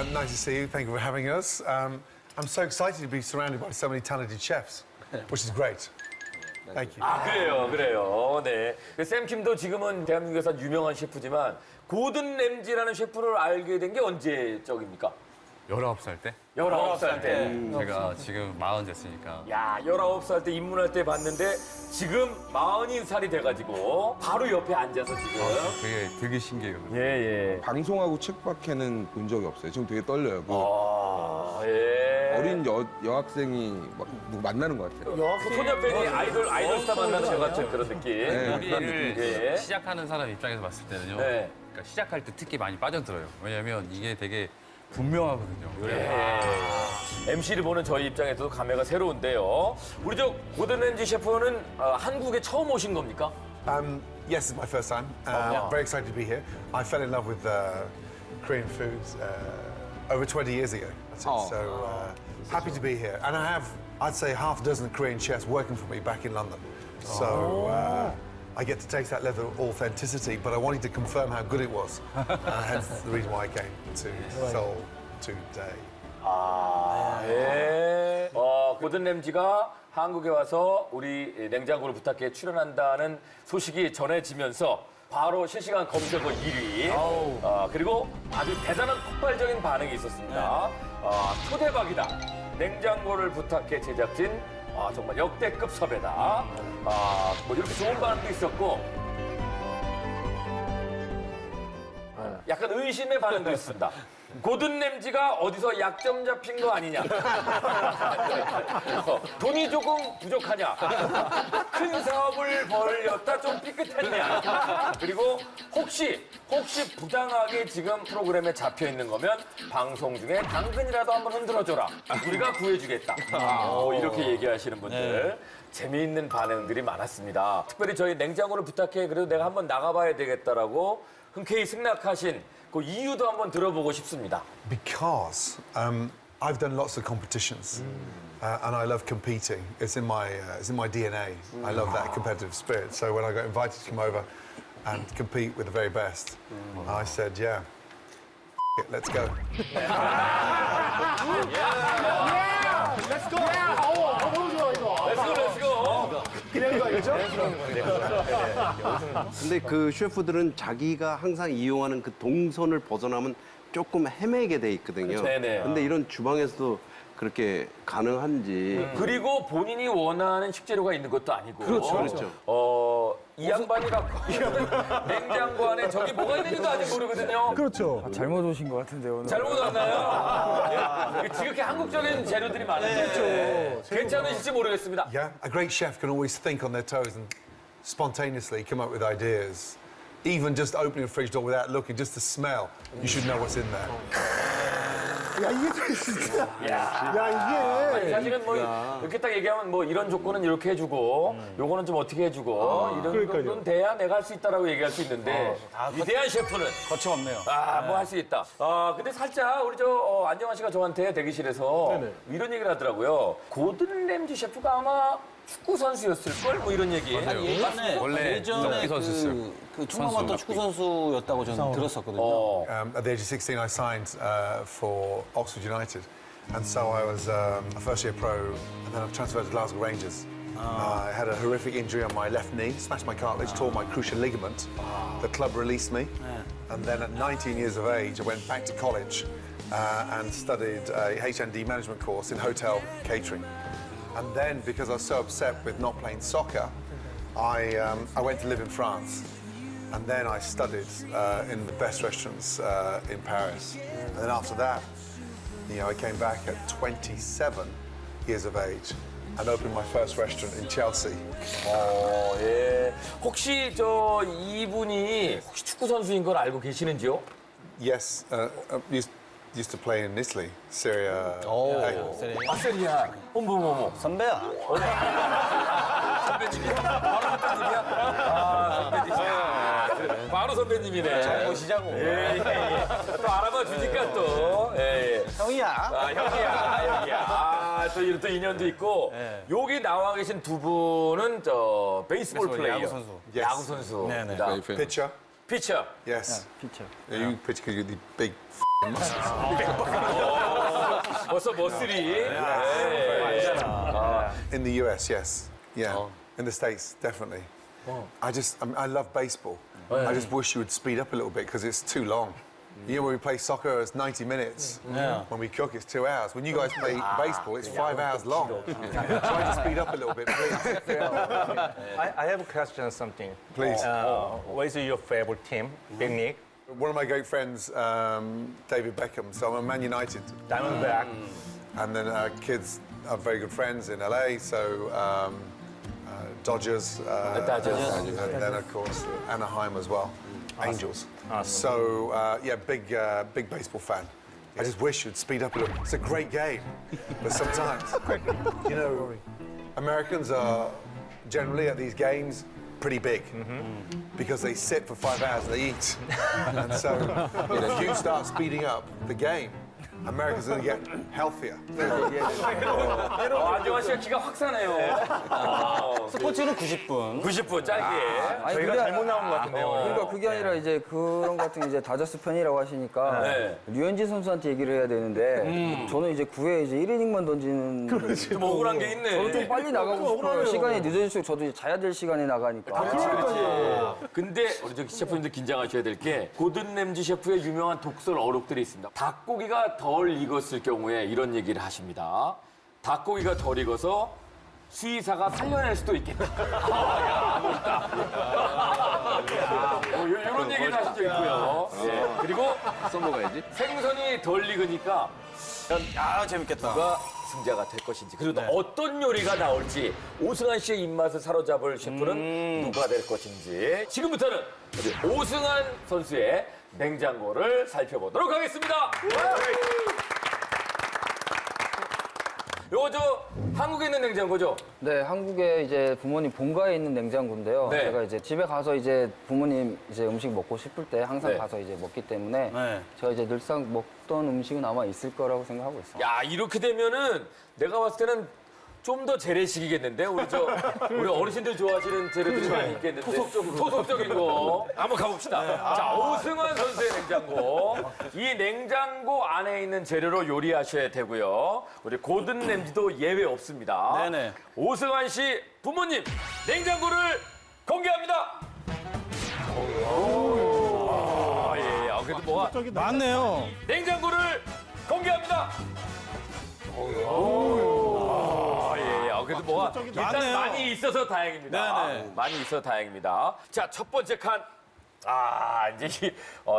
Nice to see you. Thank you for having us. I'm so excited to be surrounded by so many talented chefs, which is great. Thank you. 아, 그래요. 네. 샘 킴도 지금은 대한민국에서 유명한 셰프지만 고든 램지라는 셰프를 알게 된 게 언제적입니까? 19살 때? 19살 때. 제가 지금 40 됐으니까. 야, 19살 때 입문할 때 봤는데 지금 40살이 돼가지고 바로 옆에 앉아서 지금. 그게 되게 신기해요. 예, 예. 방송하고 책밖에는 본 적이 없어요. 지금 되게 떨려요. 예. 어린 여학생이 막 누구 만나는 것 같아요. 소녀팬이 아이돌 스타 만나는 것 같은 그런 느낌. 요리를 예. 시작하는 사람 입장에서 봤을 때는요. 네. 그러니까 시작할 때 특히 많이 빠져들어요. 왜냐면 이게 되게 분명하거든요. MC를 보는 저희 입장에서도 감회가 새로운데요. 우리 저 고든 램지 셰프는 한국에 처음 오신 겁니까? Yes, it's my first time. Very excited to be here. I fell in love with Korean foods over 20 years ago. That's it. So happy to be here. And I have, I'd say, half a dozen Korean chefs working for me back in London. So I get to taste that level of authenticity, but I wanted to confirm how good it was. Hence the reason why I came to Seoul today. 예. 고든 램지가 한국에 와서 우리 냉장고를 부탁해 출연한다는 소식이 전해지면서 바로 실시간 검색어 1위. 그리고 아주 대단한 폭발적인 반응이 있었습니다. 초대박이다. 냉장고를 부탁해 제작진. 정말 역대급 섭외다. 뭐 이렇게 좋은 반응도 있었고. 약간 의심의 반응도 있습니다. 고든 램지가 어디서 약점 잡힌 거 아니냐. 돈이 조금 부족하냐. 큰 사업을 벌였다 좀 삐끗했냐. 그리고 혹시 부당하게 지금 프로그램에 잡혀 있는 거면 방송 중에 당근이라도 한번 흔들어줘라. 우리가 구해주겠다. 이렇게 얘기하시는 분들. 재미있는 반응들이 많았습니다. 특별히 저희 냉장고를 부탁해 그래도 내가 한번 나가봐야 되겠다라고 흔쾌히 승낙하신 그 이유도 한번 들어보고 싶습니다. Because I've done lots of competitions, and I love competing. It's in my DNA. I love that competitive spirit. So when I got invited to come over and compete with the very best, I said, "Yeah, it, let's go." 근데 그 셰프들은 자기가 항상 이용하는 그 동선을 벗어나면 조금 헤매게 돼 있거든요. 네네. 근데 이런 주방에서도 그렇게 가능한지. 그리고 본인이 원하는 식재료가 있는 것도 아니고. 그렇죠. 이 양반이 갖고 있는 냉장고 안에 저기 뭐가 있는지도 아직 모르거든요. 그렇죠. 잘못 오신 것 같은데요, 오늘. 잘못 왔나요? 지극히 한국적인 재료들이 많은데 괜찮으실지 모르겠습니다. Yeah, a great chef can always think on their toes and spontaneously come up with ideas. Even just opening a fridge door without looking, just the smell, you should know what's in there. 야, 이게 진짜. 야, 이게. 사실은 뭐 이렇게 딱 얘기하면 뭐 이런 조건은 이렇게 해주고 요거는 좀 어떻게 해주고 이런 그러니까요. 정도는 돼야 내가 할 수 있다라고 얘기할 수 있는데 위대한 셰프는 거침없네요. 뭐 할 수 있다. 근데 살짝 우리 저 안정환 씨가 저한테 대기실에서 이런 얘기를 하더라고요. 고든 램지 셰프가 아마 축구 선수였을걸? 뭐 이런 얘기. 맞아요. 원래 예전에 럭비 선수였어요. 그 총각만던 축구 선수였다고 저는 들었었거든요. At the age of 16, I signed for Oxford United. And so I was a first-year pro, and then I transferred to Glasgow Rangers. I had a horrific injury on my left knee, smashed my cartilage, tore my cruciate ligament. The club released me. And then at 19 years of age, I went back to college and studied a HND management course in hotel catering. And then, because I was so upset with not playing soccer, I went to live in France. And then I studied in the best restaurants in Paris. And then after that, I came back at 27 years of age and opened my first restaurant in Chelsea. 예. 혹시 저 이분이 혹시 축구 선수인 걸 알고 계시는지요? Yes, used to play in Italy, Serie A. 세리아. 어머. 선배야. 선배님이야? 바로 선배님이네. 잘 보시자고. 예. 또 알아봐 주니까 또. 예. 형이야. 형이야. 또 인연도 있고. 여기 나와 계신 두 분은 저 베이스볼 플레이어. 야구 선수. Yes. 야구 선수. 네네. 저희 팬. Pitcher, 피처. Yes. 피처. Yeah, you pitch because you're the big muscles. 벌써 머슬이. In the US, yes. Yeah. In the States, definitely. I love baseball. I just wish you would speed up a little bit because it's too long. You know, when we play soccer, it's 90 minutes. Yeah. When we cook, it's 2 hours. When you guys play baseball, it's 5 hours long. Try to speed up a little bit, please. I have a question, something. Please. What is your favorite team? Big Nick, One of my great friends, David Beckham, so I'm a Man United. Diamondback. And then kids are very good friends in LA, so Dodgers. Dodgers. And then, of course, Anaheim as well. Angels. So, yeah, big baseball fan. I just wish you'd speed up a little. It's a great game, but sometimes, you know, Americans are generally at these games pretty big because they sit for 5 hours and they eat. And so, if you start speeding up the game, America's going to get healthier. 안정환 씨가 기가 확 사네요. 스포츠는 90분. 90분 짧게. 아니, 저희가 잘못 나온 것 같은데요. 오늘. 그러니까 그게 아니라 이제 그런 같은 이제 다저스 팬이라고 하시니까 네. 류현진 선수한테 얘기를 해야 되는데 저는 이제 9회 이제 1이닝만 던지는 좀 억울한 게 있네. 저도 좀 빨리 나가고 싶어요. 시간이 늦어질수록 저도 이제 자야 될 시간에 나가니까. 근데 우리 저 셰프님들 긴장하셔야 될 게 고든 램지 셰프의 유명한 독설 어록들이 있습니다. 닭고기가 덜 익었을 경우에 이런 얘기를 하십니다. 닭고기가 덜 익어서 수의사가 살려낼 수도 있겠다. 이런 얘기를 하신 적 있고요. 예. 그리고 써먹어야지. 생선이 덜 익으니까 아, 재밌겠다. 누가 승자가 될 것인지 그리고 또 어떤 요리가 나올지 오승환 씨의 입맛을 사로잡을 셰프는 누가 될 것인지 지금부터는 우리 오승환 선수의 냉장고를 살펴보도록 하겠습니다. 요거 저 한국에 있는 냉장고죠? 네, 한국에 이제 부모님 본가에 있는 냉장고인데요. 네. 제가 이제 집에 가서 이제 부모님 이제 음식 먹고 싶을 때 항상 네. 가서 이제 먹기 때문에 네. 제가 이제 늘상 먹던 음식은 아마 있을 거라고 생각하고 있어요. 야 이렇게 되면은 내가 봤을 때는 좀 더 재래식이겠는데 우리 어르신들 좋아하시는 재료들이 많이 있겠는데 좀 토속적인 거 한번 가봅시다. 자 오승환 선수의 냉장고 이 냉장고 안에 있는 재료로 요리하셔야 되고요. 우리 고든 램지도 예외 없습니다. 네네. 오승환 씨 부모님 냉장고를 공개합니다. 예. 그래도 뭐가 맞네요. 냉장고를 공개합니다. 그래도 뭐가 일단 많네요. 많이 있어서 다행입니다. 네네. 많이 있어서 다행입니다. 자, 첫 번째 칸. 이제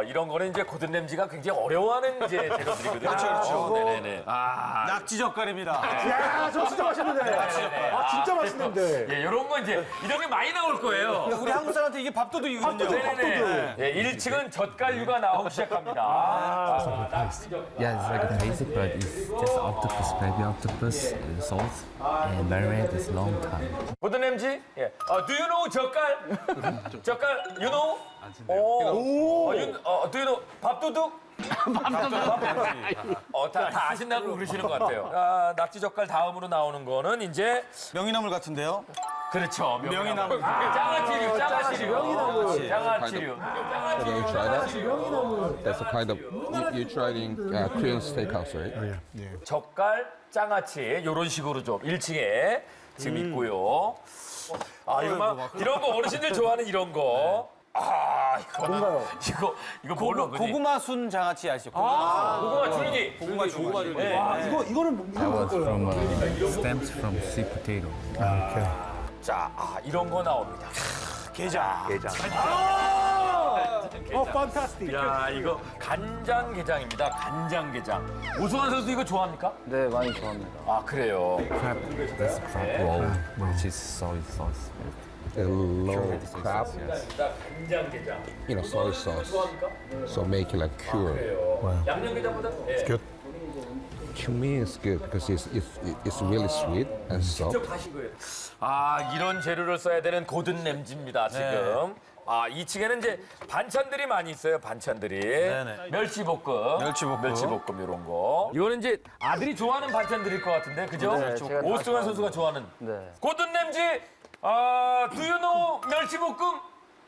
이런 거는 이제 고든 램지가 굉장히 어려워하는 이제 재료들이거든요. 그렇죠. 네네네. 낙지 젓갈입니다. 야, 저 진짜 맛있는데. 아, 진짜 맛있는데. 예, 이런 거 이제 이런 게 많이 나올 거예요. 우리 한국 사람한테 이게 밥도둑이거든요. 네네네. 예, 1층은 젓갈류가 나오기 시작합니다. 낙지 젓갈. Yeah, it's like a basic, but it's just octopus, baby octopus, salt, and marinate is long time. 고든 램지? 예. Do you know 젓갈? 젓갈, you know? 오. do you know 밥도둑? 다 아신다고 그러시는 것 같아요. 낙지 젓갈 다음으로 나오는 거는 이제 명이나물 같은데요? 그렇죠. 명이나물. 장아찌류. 장아찌류. Have you tried that? That's a kind of you tried in Korean steakhouse, right? 젓갈, 장아찌 이런 식으로 좀 1층에 지금 있고요. 이런 거 어르신들 좋아하는 이런 거. 뭔가요? 이거 뭘로 그지? 고구마 순 장아찌 아시죠? 고구마 줄기. 고구마 줄기. 네. 이거는 That was from stems from sweet potato. 자, 이런 거 나옵니다. 게장. 판타스틱. 야, 이거 간장게장입니다. 간장게장. 오승환 선수 이거 좋아합니까? 네, 많이 좋아합니다. 그래요. Crab, that's crab roll, which is soy sauce. A low crab, 간장게장. you know, soy sauce. 좋아합니까? So make it like pure. 양념게장보다? 예. To me, it's good because it's really sweet and soft. 직접 하신 거예요. 이런 재료를 써야 되는 고든 램지입니다, 지금. 2층에는 이제 반찬들이 많이 있어요, 반찬들이. 네네. 멸치볶음. 멸치볶음 이런 거. 이거는 이제 아들이 좋아하는 반찬들일 것 같은데, 그죠? 네, 제가 다 오승환 선수가 좋아하는. 네. 고든 램지, do you know 멸치볶음?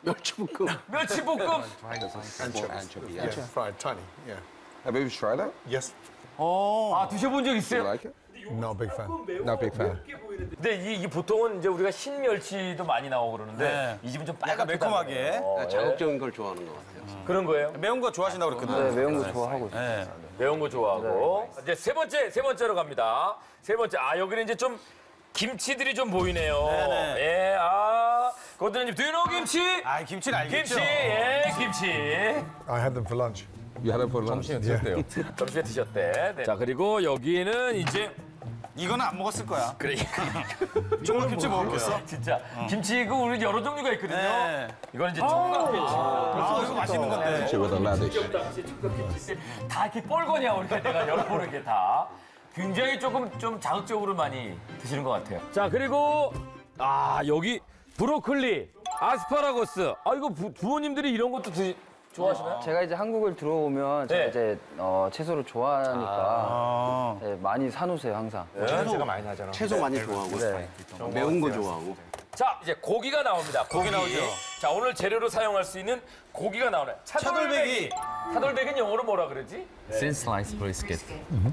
멸치볶음. 멸치볶음. Anchovy. Yeah, fried, tiny. Yeah. Have you tried that? Yes. 아, 드셔본 적 You 있어요? like it? Not a big fan. Not big fan. 근데 이 보통은 이제 우리가 흰멸치도 많이 나오고 그러는데 이 집은 좀 빨갛게 매콤하게. 자극적인 걸 좋아하는 것 같아요. 그런 거예요? 매운 거 좋아하신다고 그랬거든요. 네, 매운 거 좋아하고 있어요. 네. 매운 거 좋아하고. 이제 세 번째로 갑니다. 세 번째. 아, 여기는 이제 좀 김치들이 좀 보이네요. 네네. 예, 아. 고드님, do you know 김치? 아, 김치는 알겠죠. 김치, 예, 김치. I had them for lunch. You had it for lunch? 드셨대요. 점심에 드셨대. 네. 자, 그리고 여기는 이제 이거는 안 먹었을 거야. 그래. 조금 김치 먹었겠어? 진짜 김치 그 우리 여러 종류가 있거든요. 네. 이거는 이제 총각김치. 아, 이거 맛있는 건데. With a radish. 총각김치 다 이렇게 뻘거냐 이렇게 내가 여러 번 이렇게 다 굉장히 조금 좀 자극적으로 많이 드시는 것 같아요. 자, 그리고 아, 여기 브로콜리, 아스파라거스. 아, 이거 부모님들이 이런 것도 좋아하시나요? 제가 이제 한국을 들어오면 제가 네. 이제 채소를 좋아하니까 네, 많이 사놓으세요 항상. 제가 많이 나잖아. 채소 많이 좋아하고 매운 거 좋아하고. 자, 이제 고기가 나옵니다. 고기 나오죠. 자, 오늘 재료로 사용할 수 있는 고기가 나오네. 차돌배기. 차돌배기는 영어로 뭐라 그러지? Thin sliced brisket.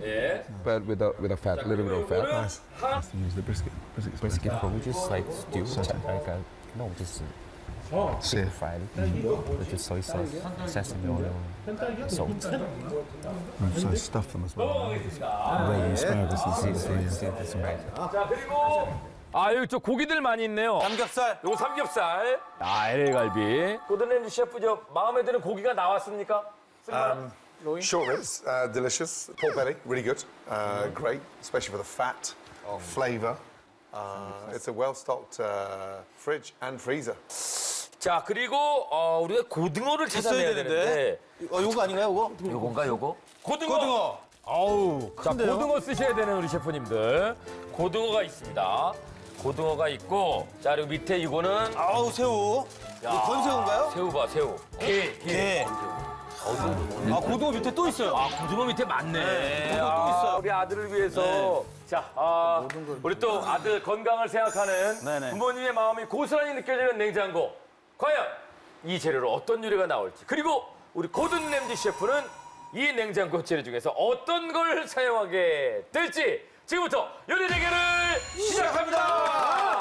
예. But with a fat, a little bit of fat. Use the brisket. Brisket probably just like stew. Like no, just See. fried with the soy sauce, sesame oil, salt. So stuff them as well. Raw asparagus and seeds. 자, 그리고 아, 여기 저 고기들 많이 있네요. 삼겹살. 요거 삼겹살. 아, LA 갈비. 고든렌즈 셰프, 저 마음에 드는 고기가 나왔습니까? Short ribs, delicious. Pork belly, really good. Great, especially for the fat, flavour. It's a well-stocked fridge and freezer. 자, 그리고 우리가 고등어를 찾아내야 있어야 되는데. 요거 아닌가요, 요거? 요건가, 요거? 고등어. 고등어. 아우, 자, 큰데요? 고등어 쓰셔야 되는 우리 셰프님들. 고등어가 있습니다. 고등어가 있고, 자, 그리고 밑에 이거는 아우, 새우. 이거 건새우인가요? 새우 봐, 새우. 게. 예. 아, 고등어 밑에 또 있어요. 아, 고등어 밑에 많네. 고등어 또 있어요. 우리 아들을 위해서. 자, 우리 또 아들 건강을 생각하는 네네. 부모님의 마음이 고스란히 느껴지는 냉장고. 과연 이 재료로 어떤 요리가 나올지. 그리고 우리 고든 램지 셰프는 이 냉장고 재료 중에서 어떤 걸 사용하게 될지 지금부터 요리 대결을 시작합니다.